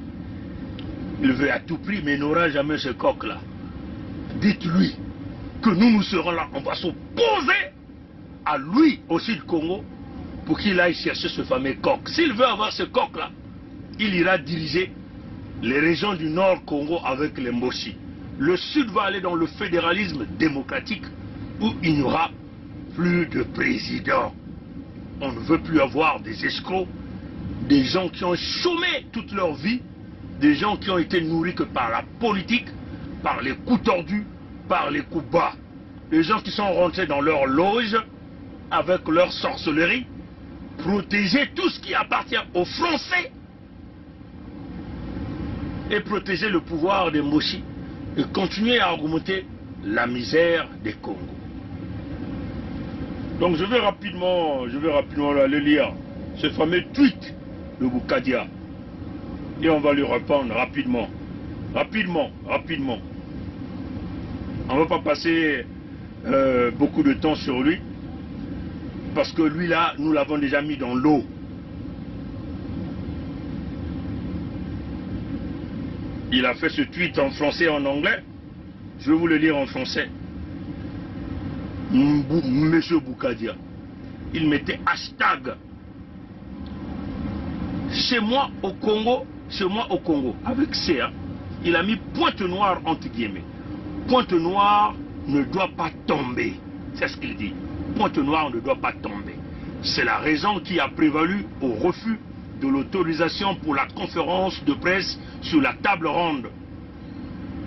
Il veut à tout prix, mais n'aura jamais ce coq-là. Dites-lui que nous serons là. On va s'opposer à lui au Sud-Congo pour qu'il aille chercher ce fameux coq. S'il veut avoir ce coq-là, il ira diriger les régions du Nord Congo avec les Mbosi. Le Sud va aller dans le fédéralisme démocratique où il n'y aura plus de président. On ne veut plus avoir des escrocs, des gens qui ont chômé toute leur vie, des gens qui ont été nourris que par la politique, par les coups tordus, par les coups bas. Des gens qui sont rentrés dans leur loge avec leur sorcellerie, protéger tout ce qui appartient aux Français et protéger le pouvoir des Mbosi et continuer à augmenter la misère des Congos. Donc je vais rapidement aller lire ce fameux tweet de Boukadia et on va lui répondre rapidement. Rapidement. On ne va pas passer beaucoup de temps sur lui parce que lui là, nous l'avons déjà mis dans l'eau. Il a fait ce tweet en français et en anglais. Je vais vous le lire en français. Monsieur Boukadia. Il mettait hashtag chez moi au Congo, avec C, hein, il a mis pointe noire entre guillemets. Pointe noire ne doit pas tomber. C'est ce qu'il dit. Pointe noire ne doit pas tomber. C'est la raison qui a prévalu au refus de l'autorisation pour la conférence de presse sur la table ronde.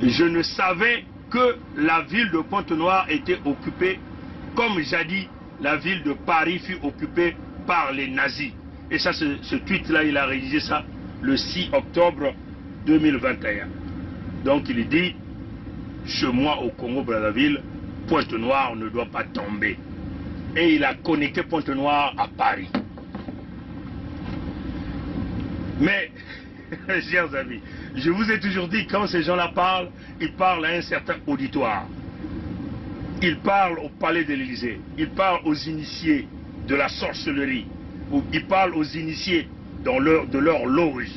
Je ne savais que la ville de Pointe-Noire était occupée, comme jadis la ville de Paris fut occupée par les nazis. Et ça, ce tweet-là, il a rédigé ça le 6 octobre 2021. Donc il dit, chez moi au Congo-Brazzaville, Pointe-Noire ne doit pas tomber. Et il a connecté Pointe-Noire à Paris. Mais, chers amis, je vous ai toujours dit, quand ces gens-là parlent, ils parlent à un certain auditoire. Ils parlent au palais de l'Élysée. Ils parlent aux initiés de la sorcellerie. Ou ils parlent aux initiés de leur loge.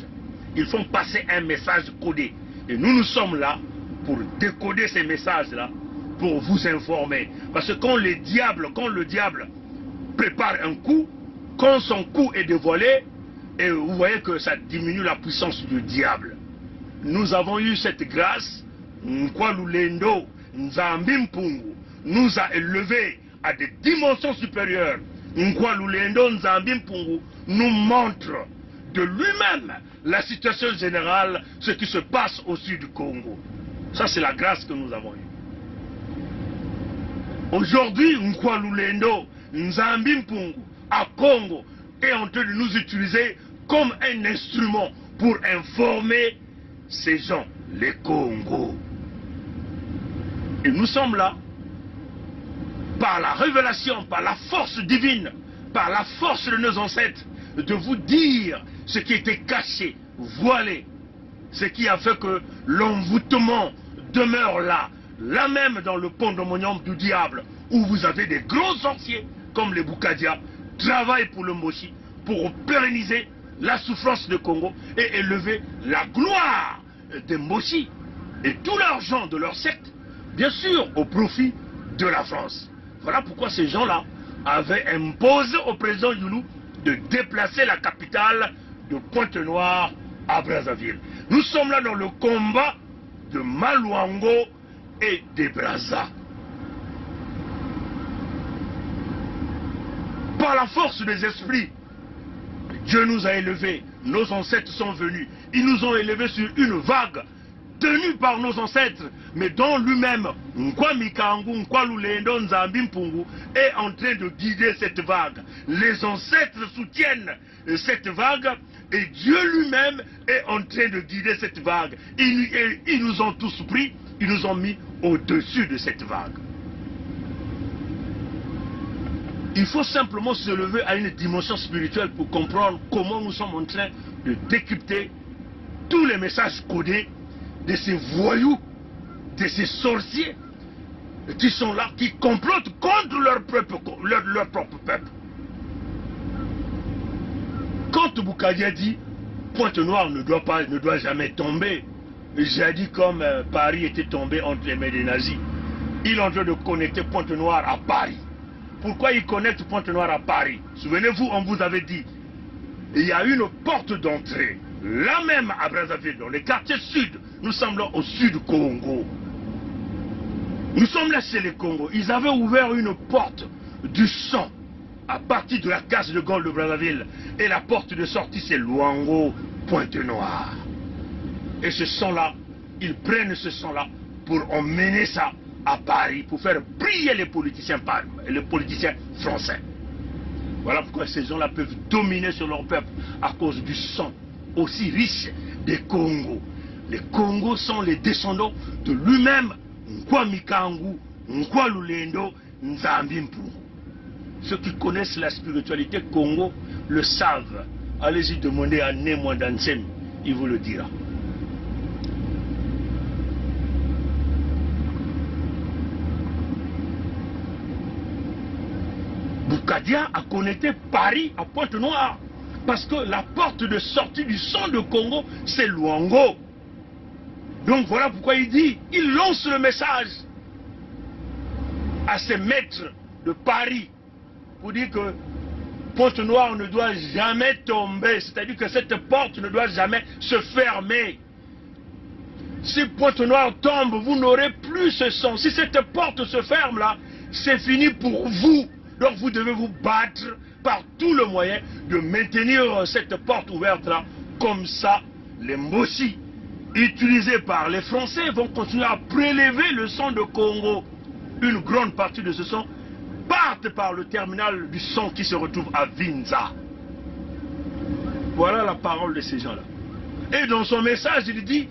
Ils font passer un message codé. Et nous sommes là pour décoder ces messages-là, pour vous informer. Parce que quand le diable prépare un coup, quand son coup est dévoilé, et vous voyez que ça diminue la puissance du diable. Nous avons eu cette grâce, Nkwalulendo, Nzambimpungu, nous a élevés à des dimensions supérieures. Nkwalulendo, Nzambimpungu nous montre de lui-même la situation générale, ce qui se passe au sud du Congo. Ça, c'est la grâce que nous avons eue. Aujourd'hui, Nkwalulendo, Nzambi Mpungu, à Congo, est en train de nous utiliser comme un instrument pour informer ces gens, les Congos. Et nous sommes là, par la révélation, par la force divine, par la force de nos ancêtres, de vous dire ce qui était caché, voilé, ce qui a fait que l'envoûtement demeure là, là même dans le pandémonium du diable, où vous avez des gros sorciers, comme les Boukadia, travaillent pour le Moshi, pour pérenniser la souffrance du Congo et élever la gloire des Moshi et tout l'argent de leur secte, bien sûr, au profit de la France. Voilà pourquoi ces gens-là avaient imposé au président Youlou de déplacer la capitale de Pointe-Noire à Brazzaville. Nous sommes là dans le combat de Maluango et des Brazza. Par la force des esprits, Dieu nous a élevés, nos ancêtres sont venus, ils nous ont élevés sur une vague tenue par nos ancêtres, mais dont lui-même, Nkwamikangu, Nkwalulendo, Nzambi Mpungu, est en train de guider cette vague. Les ancêtres soutiennent cette vague et Dieu lui-même est en train de guider cette vague. Ils nous ont tous pris, ils nous ont mis au-dessus de cette vague. Il faut simplement se lever à une dimension spirituelle pour comprendre comment nous sommes en train de décrypter tous les messages codés de ces voyous, de ces sorciers qui sont là, qui complotent contre leur propre peuple. Quand Boukadia dit Pointe-Noire ne doit jamais tomber, j'ai dit comme Paris était tombé entre les mains des nazis, il est en train de connecter Pointe-Noire à Paris. Pourquoi il connecte Pointe-Noire à Paris? Souvenez-vous, on vous avait dit, il y a une porte d'entrée, là même à Brazzaville, dans les quartiers sud. Nous sommes là au sud du Congo. Nous sommes là chez les Congos. Ils avaient ouvert une porte du sang à partir de la case de Gaulle de Brazzaville. Et la porte de sortie, c'est Luango, Pointe-Noire. Et ce sang-là, ils prennent ce sang-là pour emmener ça à Paris, pour faire briller les politiciens français. Voilà pourquoi ces gens-là peuvent dominer sur leur peuple à cause du sang aussi riche des Congos. Les Congos sont les descendants de lui-même, Nkwamikangu, Nkwalulendo, Nzambi Mpungu. Ceux qui connaissent la spiritualité Congo le savent. Allez-y demander à Némoin Dansem, il vous le dira. Boukadia a connecté Paris à Pointe-Noire. Parce que la porte de sortie du sang de Congo, c'est Luango. Donc voilà pourquoi il dit, il lance le message à ses maîtres de Paris pour dire que Pointe-Noire ne doit jamais tomber. C'est-à-dire que cette porte ne doit jamais se fermer. Si Pointe-Noire tombe, vous n'aurez plus ce sang. Si cette porte se ferme là, c'est fini pour vous. Donc vous devez vous battre par tout le moyen de maintenir cette porte ouverte là. Comme ça, les Moshi utilisés par les Français vont continuer à prélever le sang de Congo. Une grande partie de ce sang partent par le terminal du sang qui se retrouve à Vinza. Voilà la parole de ces gens-là. Et dans son message, il dit,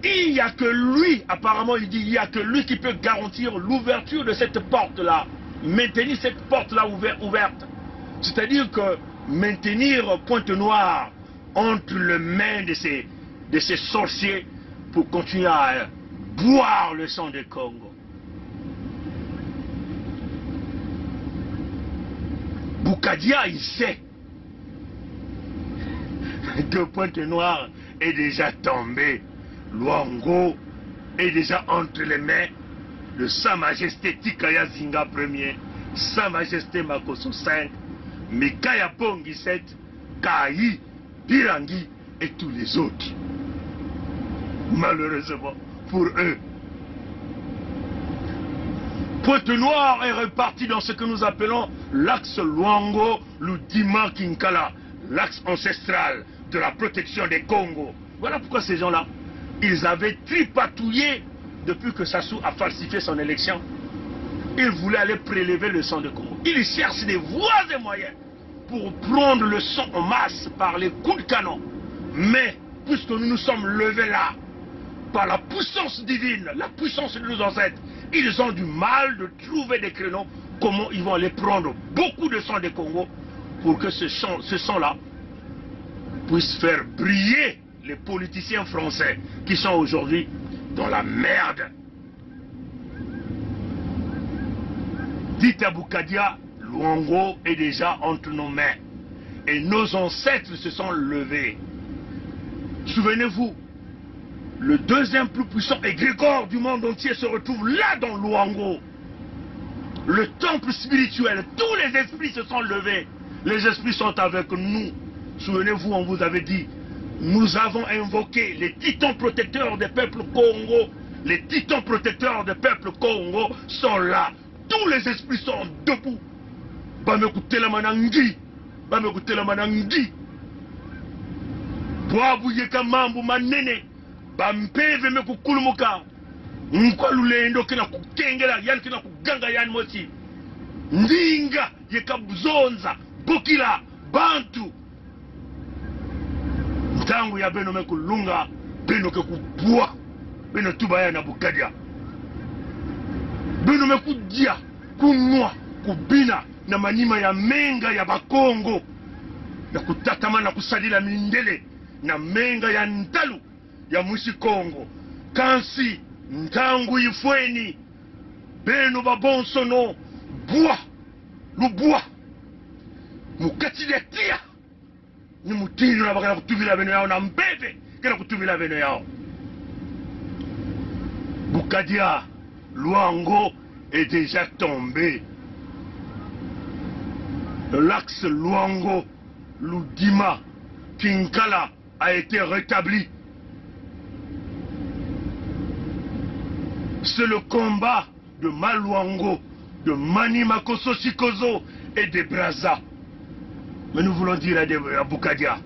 il n'y a que lui, apparemment il dit, il n'y a que lui qui peut garantir l'ouverture de cette porte-là. Maintenir cette porte-là ouverte. C'est-à-dire que maintenir Pointe-Noire entre les mains de ces sorciers pour continuer à boire le sang des Congo. Boukadia, il sait que Pointe-Noire est déjà tombé. Luango est déjà entre les mains de Sa Majesté Tikaya Zinga Ier, Sa Majesté Makosso V, Mikaya Pongi VII, Kayi, Birangi et tous les autres. Malheureusement pour eux, Pointe-Noire est reparti dans ce que nous appelons l'axe Luango-Ludima-Kinkala, l'axe ancestral de la protection des Congos. Voilà pourquoi ces gens-là, ils avaient tripatouillé depuis que Sassou a falsifié son élection. il voulait aller prélever le sang de Congo. Il cherche des voies et moyens pour prendre le sang en masse par les coups de canon. Mais, puisque nous nous sommes levés là, par la puissance divine, la puissance de nos ancêtres, ils ont du mal de trouver des créneaux, comment ils vont aller prendre beaucoup de sang de Congo pour que ce sang-là puisse faire briller les politiciens français qui sont aujourd'hui dans la merde. Dites à Boukadia, Luango est déjà entre nos mains. Et nos ancêtres se sont levés. Souvenez-vous, le deuxième plus puissant égrégore du monde entier se retrouve là dans Luango. Le temple spirituel, tous les esprits se sont levés. Les esprits sont avec nous. Souvenez-vous, on vous avait dit, nous avons invoqué les titans protecteurs des peuples Congo. Les titans protecteurs des peuples Congo sont là. Tous les esprits sont debout. Bamekute la manangi. Bamekute la manangi. Boabu yeka mambu manene. Bampeve mekukulumuka. Nkwalulendo kina kukengela yani kina kuganga yani moti. Ndinga yeka buzonza. Bokila. Bantu. Ntangu ya beno mekulunga. Beno ke kubua. Beno tubaya na Bukadia. Beno mekudia. Kunwa. Kubina. Na manima ya menga ya Bakongo. Na kutatama na kusadila mindele. Na menga ya ntalu. Ya mwisi Kongo. Kansi. Ntangu ifweni. Beno babonsono. Bua. Lubua. Mukati de tia. Ni mutini na bakana kutubila beno yao na mbebe. Kena kutubila beno yao. Bukadia. Luango est déjà tombé. L'axe Luango, Ludima, Kinkala a été rétabli. C'est le combat de Maluango, de Mani Makosso Sikozo et de Brazza. Mais nous voulons dire à Bukadia,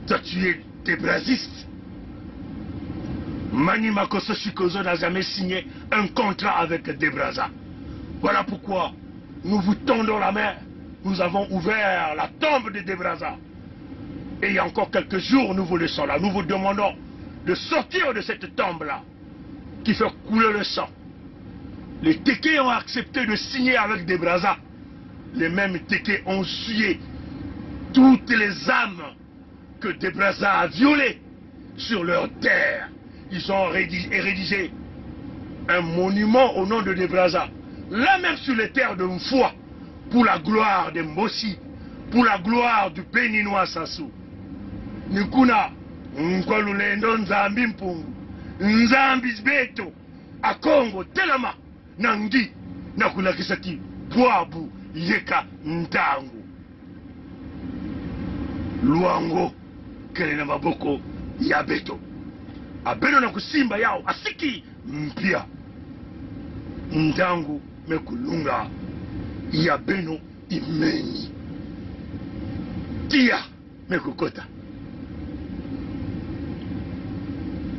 tu as tué des brazistes. Mani Makosso Sikozo n'a jamais signé un contrat avec des Brazza. Voilà pourquoi nous vous tendons la main. Nous avons ouvert la tombe de Debraza. Et il y a encore quelques jours, nous vous laissons là. Nous vous demandons de sortir de cette tombe-là, qui fait couler le sang. Les Tékés ont accepté de signer avec Debraza. Les mêmes Tékés ont sué toutes les âmes que Debraza a violées sur leur terre. Ils ont rédigé un monument au nom de Debraza. Là même sur les terres de Mfoua. Pour la gloire de Mbossi, pour la gloire du Béninois Sassou. Nikuna, Nkwalulendo Nzambi Mpungu, Nzambi Beto, a Congo, Telama, Nangi, Nakulakisaki, Boabu, Yeka, Ntangu. Luango, Kelena Maboko, Yabeto. Abeno na kusimba yao, asiki, Mpia. Ntangu, Mekulunga. Ya beno imeni. Tia mekukota.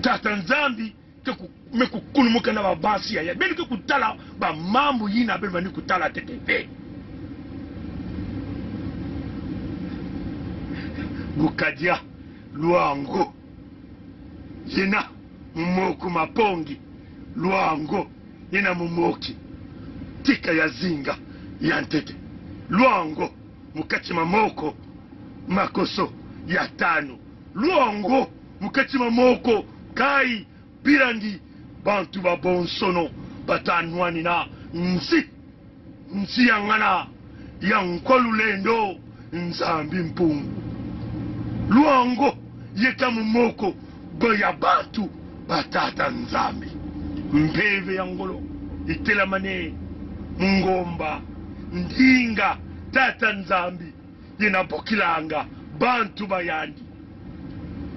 Tata Nzambi mekukulumuka na babasi ya beno kutala ba mambo yina beno ni kutala TTV. Bukadia Luango. Yena mumoku mapongi. Luango yena mumoki. Tika ya zinga. Yantete Luango mukati mamoko Makoso ya tano Luango mukati mamoko Kai Birangi Bantu babonsono Batanwani na Nsi yangana Yankolulendo Nzambi Mpungu Luango yeka mumoko Goya Bantu Batata Nzambi Mpeve yangolo Itela mane Ngomba Ndinga Tata Nzambi Yena Bokilanga Bantu bayandi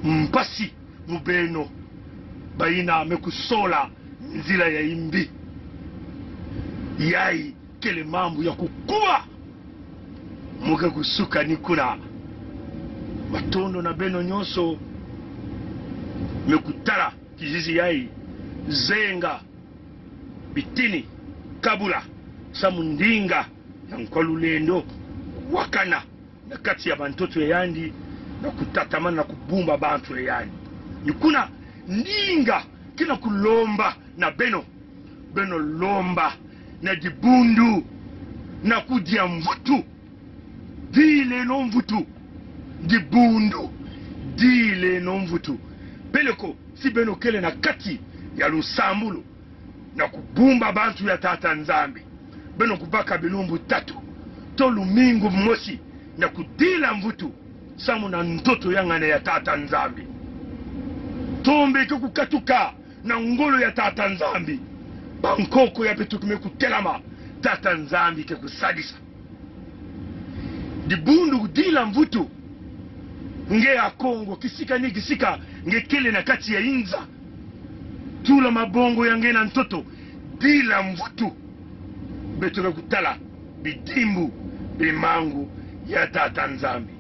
Mpasi Mubeno Bayina mekusola Nzila ya imbi Yai Kele mambu ya kukua Muke kusuka nikuna Matondo na beno nyonso Mekutala Kizizi yai Zenga Bitini Kabula samundinga ya Nkwalulendo wakana na kati ya bantoto yandi na kutatamana na kubumba bantu yandi nikuna ndinga kina kulomba na beno lomba na dibundu na kudia mvutu dile no mvutu dibundu dile no mvutu peleko si beno kele na kati ya lusambulo na kubumba bantu ya tata nzambi beno kubaka bilumbu tatu to lumingu mosi na kudila mvutu samu na ntoto yangane ya tata nzambi tombe kukatuka na ngolo ya tata nzambi bankoko ya betu kumekutelama tata nzambi ke kusadisa dibundu kudila mvutu nge ya Kongo kisika ni kisika nge kele na kati ya inza tula mabongo yange na ntoto dila mvutu betu kutala bidimbu bimangu ya tata nzambi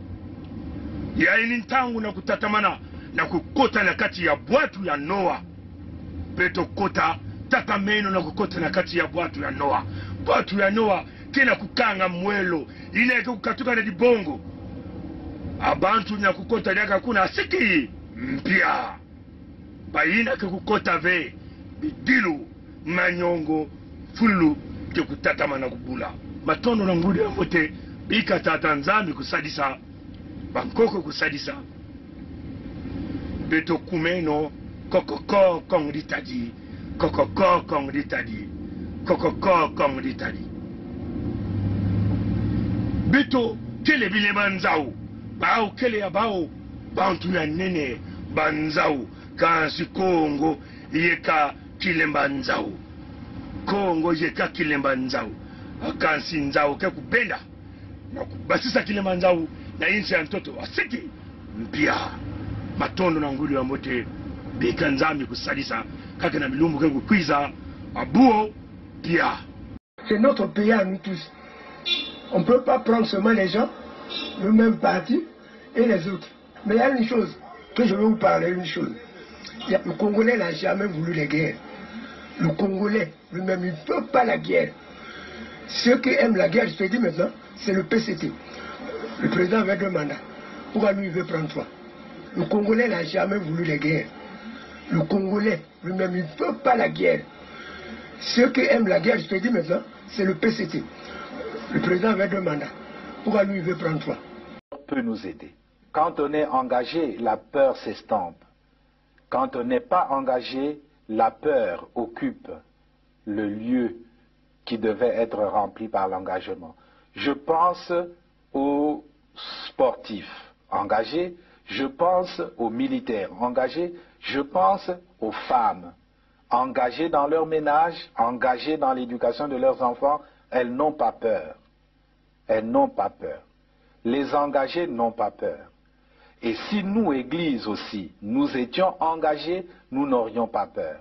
ya inintangu na kutatamana na kukota na kati ya bwatu ya Noa beto kota tata meno na kukota na kati ya bwatu ya Noa bwatu ya Noa kena kukanga mwelo ineke kukatuka na dibongo abantu na kukota liaka kuna asiki mpia bayina ke kukota ve bidilu manyongo fulu ke kutatama na kubula matondo na ngudi ya mote bika tata nzambi kusadisa bankoko kusadisa beto kumeno kokoko kong ditadi kokoko kong ditadi kokoko kong ditadi beto kele bile banzao bao kele ya bao bantu ya nene banzao kansi Kongo yeka kilemba nzao Kongo yeka kilemba nzao kansi nzao ke kupenda na kubasisa kilemba nzao na inchi ya mtoto asiki mpia matondo na nguli wa mote bika nzambi kusadisa kake na milumbu ke kukwiza abuo pia. C'est notre pays à nous tous. On ne peut pas prendre seulement les gens, le même parti et les autres. Mais il y a une chose que je veux vous parler, une chose. Le Congolais n'a jamais voulu la guerre. Le Congolais lui-même, il ne veut pas la guerre. Ceux qui aiment la guerre, je te dis maintenant, c'est le PCT. Le président avait 2 mandats. Pourquoi lui, il veut prendre 3? Le Congolais n'a jamais voulu la guerre. Le Congolais lui-même, il ne veut pas la guerre. Ceux qui aiment la guerre, je te dis maintenant, c'est le PCT. Le président avait 2 mandats. Pourquoi lui, il veut prendre 3? Peut nous aider. Quand on est engagé, la peur s'estompe. Quand on n'est pas engagé, la peur occupe le lieu qui devait être rempli par l'engagement. Je pense aux sportifs engagés, je pense aux militaires engagés, je pense aux femmes engagées dans leur ménage, engagées dans l'éducation de leurs enfants. Elles n'ont pas peur. Elles n'ont pas peur. Les engagés n'ont pas peur. Et si nous, Église aussi, nous étions engagés, nous n'aurions pas peur.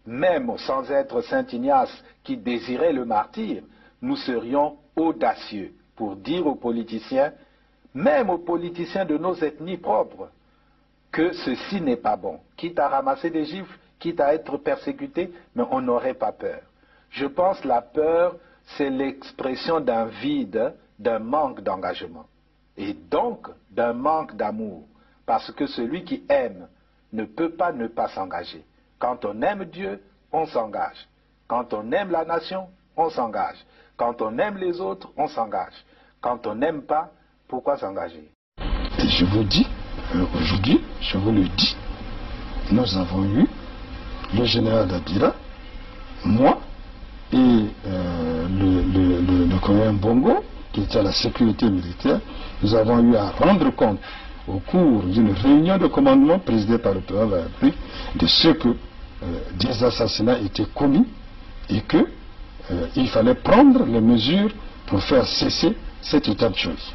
Même sans être Saint Ignace qui désirait le martyre, nous serions audacieux pour dire aux politiciens, même aux politiciens de nos ethnies propres, que ceci n'est pas bon. Quitte à ramasser des gifles, quitte à être persécuté, mais on n'aurait pas peur. Je pense que la peur, c'est l'expression d'un vide, d'un manque d'engagement. Et donc, d'un manque d'amour. Parce que celui qui aime ne peut pas ne pas s'engager. Quand on aime Dieu, on s'engage. Quand on aime la nation, on s'engage. Quand on aime les autres, on s'engage. Quand on n'aime pas, pourquoi s'engager? Et je vous dis, aujourd'hui, je vous le dis, nous avons eu le général Dabira, moi et le colonel Bongo, qui était à la sécurité militaire. Nous avons eu à rendre compte au cours d'une réunion de commandement présidée par le président de la République de ce que des assassinats étaient commis et que il fallait prendre les mesures pour faire cesser cet état de choses.